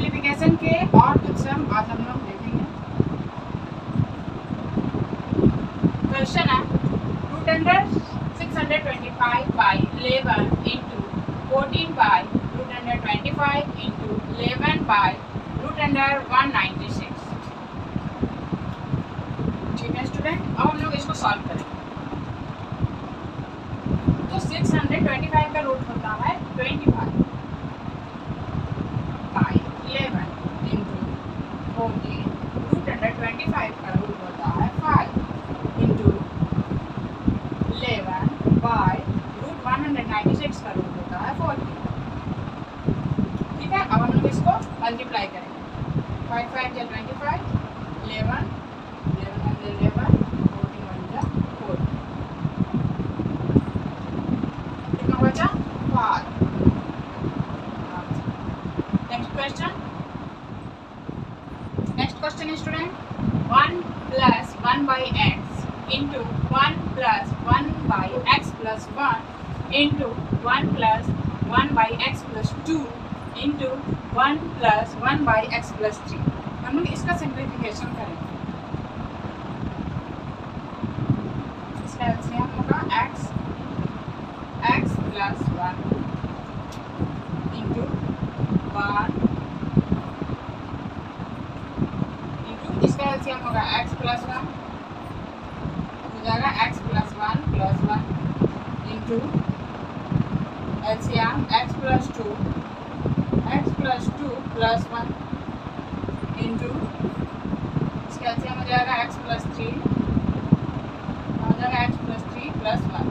Simplification के और कुछ सम आज हम लोग देखेंगे। क्वेश्चन है root under 625 by 11 into 14 by root under 25 into 11 by root under 196। ठीक है स्टूडेंट, अब हम लोग इसको सॉल्व करेंगे। तो 625 का रूट होता है 25 बाई 11 इंटू 14 रूट अंडर 25 का रूट होता है 5 इंटू 11 बाई रूट 196 का रूट होता है 40। ठीक है, अब हम लोग इसको मल्टीप्लाई करेंगे। 5 5 या 25, 11 11 14 1 जा 4, कितना बचा 5। नेक्स्ट क्वेश्चन है student 1 plus 1 by x into 1 plus 1 by x plus 1 into 1 plus 1 by x plus 2 into 1 plus 1 by x plus 3। हम लोग इसका सिंप्लीफिकेशन करेंगे। इसका एलसीएम होगा x प्लस 1 इंटू 1 इंटू इसका एलसीएम होगा x प्लस 1 हो जाएगा x plus 1 plus 1 into LCM x plus 2 plus 1 into इसका एलसीएम हो जाएगा x प्लस 3 हो जाएगा x प्लस 3 प्लस 1।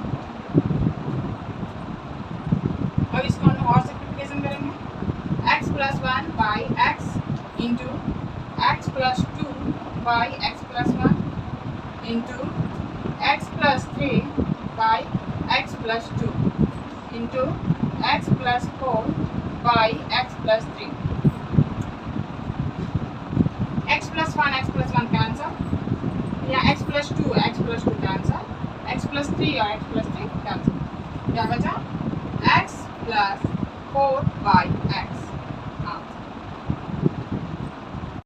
अब इसको हम और सिंप्लीफिकेशन करेंगे। x plus 1 by x into x plus 2 by x plus 1 into x plus 3 by x plus 2 into x plus 4 by x plus 3। x plus 1 cancel या x plus 2 cancel, x plus 3 और x plus 3 cancel. क्या बचा x plus 4 by x.